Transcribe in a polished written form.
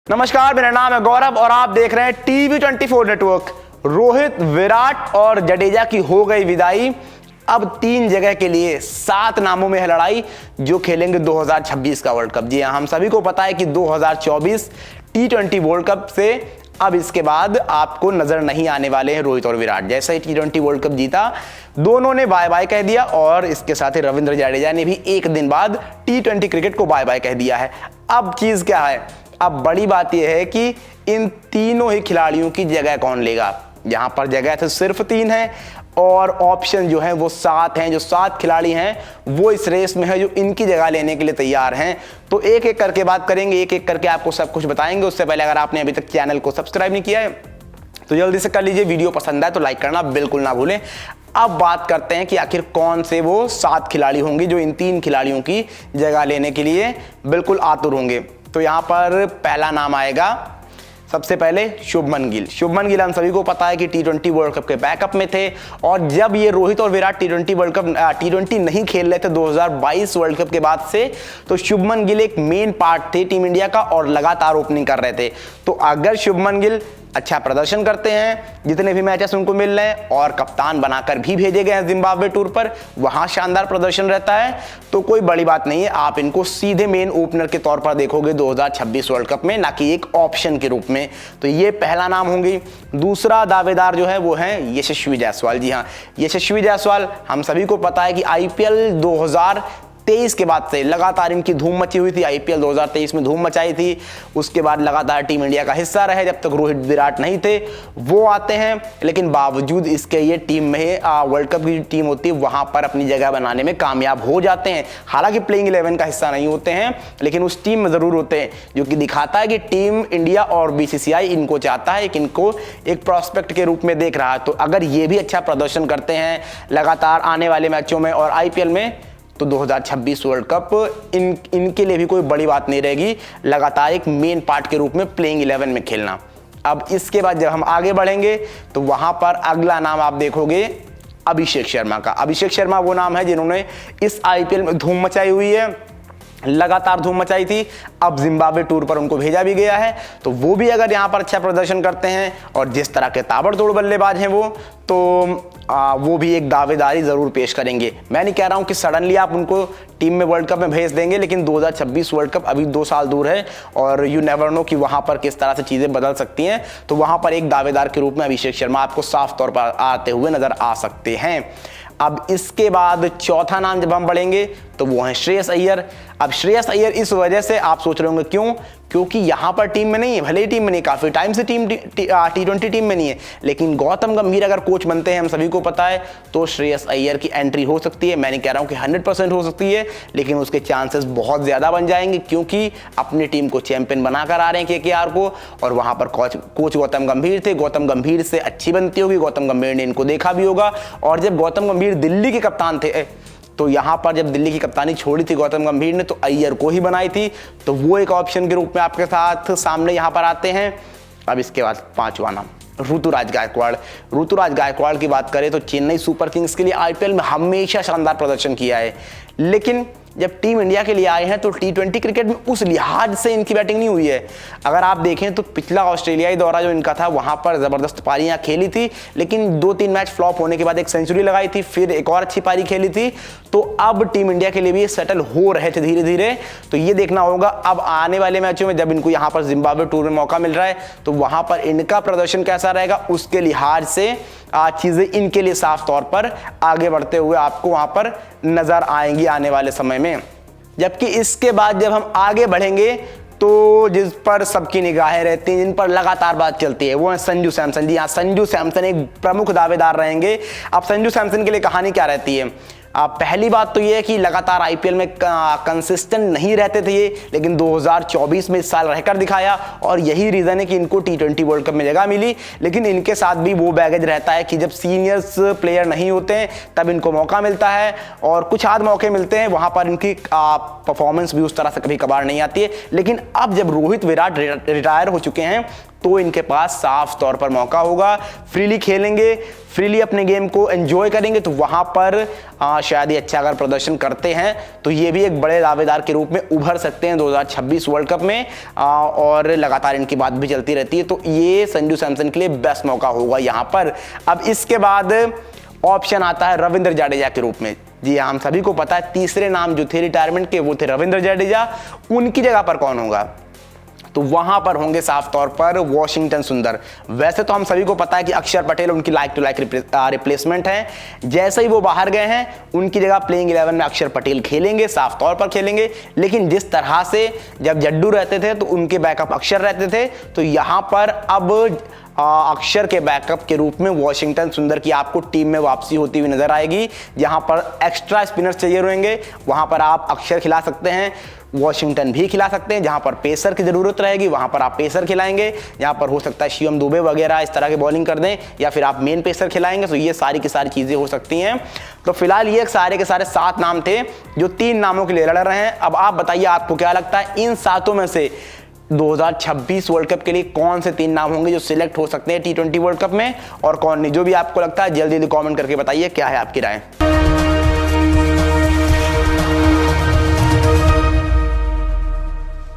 नमस्कार, मेरा नाम है गौरव और आप देख रहे हैं टीवी24 नेटवर्क। रोहित, विराट और जडेजा की हो गई विदाई। अब 3 जगह के लिए 7 नामों में है लड़ाई जो खेलेंगे 2026 का वर्ल्ड कप। जी हां, हम सभी को पता है कि 2024 T20 वर्ल्ड कप से अब इसके बाद आपको नजर नहीं आने वाले हैं रोहित और विराट। जैसे ही T20 वर्ल्ड कप जीता, दोनों ने बाय बाय कह दिया और इसके साथ ही रविंद्र जडेजा ने भी एक दिन बाद T20 क्रिकेट को बाय बाय कह दिया है। अब चीज क्या है, अब बड़ी बात यह है कि इन तीनों ही खिलाड़ियों की जगह कौन लेगा। यहां पर जगह तो सिर्फ 3 है और ऑप्शन जो है वो 7 हैं। जो 7 खिलाड़ी हैं वो इस रेस में है जो इनकी जगह लेने के लिए तैयार हैं। तो एक एक करके बात करेंगे, एक एक करके आपको सब कुछ बताएंगे। उससे पहले अगर आपने अभी तक चैनल को सब्सक्राइब नहीं किया है तो जल्दी से कर लीजिए। वीडियो पसंद आए तो लाइक करना बिल्कुल ना भूलें। अब बात करते हैं कि आखिर कौन से वो 7 खिलाड़ी होंगे जो इन 3 खिलाड़ियों की जगह लेने के लिए बिल्कुल आतुर होंगे। तो यहां पर पहला नाम आएगा सबसे पहले शुभमन गिल। शुभमन गिल हम सभी को पता है कि T20 वर्ल्ड कप के बैकअप में थे और जब ये रोहित और विराट T20 नहीं खेल रहे थे 2022 वर्ल्ड कप के बाद से, तो शुभमन गिल एक मेन पार्ट थे टीम इंडिया का और लगातार ओपनिंग कर रहे थे। तो अगर शुभमन गिल अच्छा प्रदर्शन करते हैं, जितने भी मैचेस उनको मिल रहे हैं और कप्तान बनाकर भी भेजे गए हैं जिम्बाब्वे टूर पर, वहां शानदार प्रदर्शन रहता है, तो कोई बड़ी बात नहीं है। आप इनको सीधे मेन ओपनर के तौर पर देखोगे 2026 वर्ल्ड कप में, ना कि एक ऑप्शन के रूप में। तो ये पहला नाम होंगी। दूसरा दावेदार जो है वो है यशस्वी जायसवाल। जी हाँ, यशस्वी जायसवाल हम सभी को पता है कि IPL 2023 के बाद से लगातार इनकी धूम मची हुई थी। IPL 2023 में धूम मचाई थी, उसके बाद लगातार टीम इंडिया का हिस्सा रहे जब तक रोहित विराट नहीं थे। वो आते हैं, लेकिन बावजूद इसके ये टीम में वर्ल्ड कप की टीम होती है वहां पर अपनी जगह बनाने में कामयाब हो जाते हैं। हालांकि प्लेइंग 11 का हिस्सा नहीं होते हैं, लेकिन उस टीम में जरूर होते हैं, जो कि दिखाता है कि टीम इंडिया और BCCI इनको चाहता है कि इनको एक प्रोस्पेक्ट के रूप में देख रहा है। तो अगर ये भी अच्छा प्रदर्शन करते हैं लगातार आने वाले मैचों में और IPL में, तो 2026 वर्ल्ड कप इनके लिए भी कोई बड़ी बात नहीं रहेगी, लगातार एक मेन पार्ट के रूप में प्लेइंग 11 में खेलना। अब इसके बाद जब हम आगे बढ़ेंगे तो वहां पर अगला नाम आप देखोगे अभिषेक शर्मा का। अभिषेक शर्मा वो नाम है जिन्होंने इस IPL में धूम मचाई हुई है, लगातार धूम मचाई थी। अब जिम्बाब्वे टूर पर उनको भेजा भी गया है, तो वो भी अगर यहां पर अच्छा प्रदर्शन करते हैं और जिस तरह के ताबड़तोड़ बल्लेबाज हैं वो, तो वो भी एक दावेदारी जरूर पेश करेंगे। मैं नहीं कह रहा हूं कि सडनली आप उनको टीम में वर्ल्ड कप में भेज देंगे, लेकिन 2026 वर्ल्ड कप अभी 2 साल दूर है और यू नेवर नो कि वहां पर किस तरह से चीजें बदल सकती हैं। तो वहां पर एक दावेदार के रूप में अभिषेक शर्मा आपको साफ तौर पर आते हुए नजर आ सकते हैं। अब इसके बाद चौथा नाम जब हम बढ़ेंगे तो वो है श्रेयस अय्यर। अब श्रेयस अय्यर इस वजह से आप सोच रहे होंगे क्यों, क्योंकि यहां पर टीम में नहीं है। भले ही टीम में नहीं, काफी टाइम से T20 टीम में नहीं है, लेकिन गौतम गंभीर अगर कोच बनते हैं, हम सभी को पता है, तो श्रेयस अय्यर की एंट्री हो सकती है। मैं नहीं कह रहा हूं कि 100% हो सकती है, लेकिन उसके चांसेस बहुत ज्यादा बन जाएंगे, क्योंकि अपनी टीम को चैंपियन बनाकर आ रहे हैं KKR को, और वहां पर कोच गौतम गंभीर थे। गौतम गंभीर से अच्छी बनती होगी, गौतम गंभीर ने इनको देखा भी होगा। और जब गौतम गंभीर दिल्ली के कप्तान थे, तो यहां पर जब दिल्ली की कप्तानी छोड़ी थी गौतम गंभीर ने, तो अय्यर को ही बनाई थी। तो वो एक ऑप्शन के रूप में आपके साथ सामने यहां पर आते हैं। अब इसके बाद 5वां नाम ऋतुराज गायकवाड़। ऋतुराज गायकवाड़ की बात करें तो चेन्नई सुपर किंग्स के लिए IPL में हमेशा शानदार प्रदर्शन किया है, लेकिन जब टीम इंडिया के लिए आए हैं तो T20 क्रिकेट में उस लिहाज से इनकी बैटिंग नहीं हुई है। अगर आप देखें तो पिछला ऑस्ट्रेलियाई दौरा जो इनका था वहां पर जबरदस्त पारियां खेली थी, लेकिन 2-3 मैच फ्लॉप होने के बाद एक सेंचुरी लगाई थी, फिर एक और अच्छी पारी खेली थी। तो अब टीम इंडिया के लिए भी सेटल हो रहे थे धीरे धीरे। तो ये देखना होगा अब आने वाले मैचों में, जब इनको यहां पर जिम्बाब्वे टूर में मौका मिल रहा है, तो वहां पर इनका प्रदर्शन कैसा रहेगा, उसके लिहाज से चीजें इनके लिए साफ तौर पर आगे बढ़ते हुए आपको वहां पर नजर आएंगी आने वाले समय में। जबकि इसके बाद जब हम आगे बढ़ेंगे तो जिस पर सबकी निगाहें रहती हैं, जिन पर लगातार बात चलती है, वो है संजू सैमसन। जी हाँ, संजू सैमसन एक प्रमुख दावेदार रहेंगे। अब संजू सैमसन के लिए कहानी क्या रहती है, पहली बात तो ये है कि लगातार IPL में कंसिस्टेंट नहीं रहते थे ये, लेकिन 2024 में इस साल रहकर दिखाया और यही रीजन है कि इनको T20 वर्ल्ड कप में जगह मिली। लेकिन इनके साथ भी वो बैगेज रहता है कि जब सीनियर्स प्लेयर नहीं होते हैं तब इनको मौका मिलता है, और कुछ आध मौके मिलते हैं वहां पर इनकी परफॉर्मेंस भी उस तरह से कभी कभार नहीं आती है। लेकिन अब जब रोहित विराट रिटायर हो चुके हैं तो इनके पास साफ तौर पर मौका होगा। फ्रीली खेलेंगे, फ्रीली अपने गेम को एंजॉय करेंगे, तो वहां पर शायद ही अच्छा अगर प्रदर्शन करते हैं तो ये भी एक बड़े दावेदार के रूप में उभर सकते हैं 2026 वर्ल्ड कप में। और लगातार इनकी बात भी चलती रहती है, तो ये संजू सैमसन के लिए बेस्ट मौका होगा यहां पर। अब इसके बाद ऑप्शन आता है रविंद्र जडेजा के रूप में। जी हाँ, हम सभी को पता है तीसरे नाम जो थे रिटायरमेंट के वो थे रविंद्र जडेजा। उनकी जगह पर कौन होगा? तो वहां पर होंगे साफ तौर पर वॉशिंगटन सुंदर। वैसे तो हम सभी को पता है कि अक्षर पटेल उनकी लाइक टू लाइक रिप्लेसमेंट है। जैसे ही वो बाहर गए हैं उनकी जगह प्लेइंग 11 में अक्षर पटेल खेलेंगे, साफ तौर पर खेलेंगे। लेकिन जिस तरह से जब जड्डू रहते थे तो उनके बैकअप अक्षर रहते थे, तो यहां पर अब अक्षर के बैकअप के रूप में वॉशिंगटन सुंदर की आपको टीम में वापसी होती हुई नजर आएगी। जहां पर एक्स्ट्रा स्पिनर्स चाहिए रहेंगे वहां पर आप अक्षर खिला सकते हैं, वॉशिंगटन भी खिला सकते हैं। जहां पर पेसर की जरूरत रहेगी वहां पर आप पेसर खिलाएंगे। जहां पर हो सकता है शिवम दुबे वगैरह इस तरह के बॉलिंग कर दें, या फिर आप मेन पेसर खिलाएंगे। तो ये सारी की सारी चीजें हो सकती हैं। तो फिलहाल ये सारे के सारे 7 नाम थे जो 3 नामों के लिए लड़ रहे हैं। अब आप बताइए आपको क्या लगता है इन 7 में से 2026 वर्ल्ड कप के लिए कौन से 3 नाम होंगे जो सिलेक्ट हो सकते हैं T20 वर्ल्ड कप में, और कौन नहीं? जो भी आपको लगता है जल्दी जल्दी कमेंट करके बताइए क्या है आपकी राय।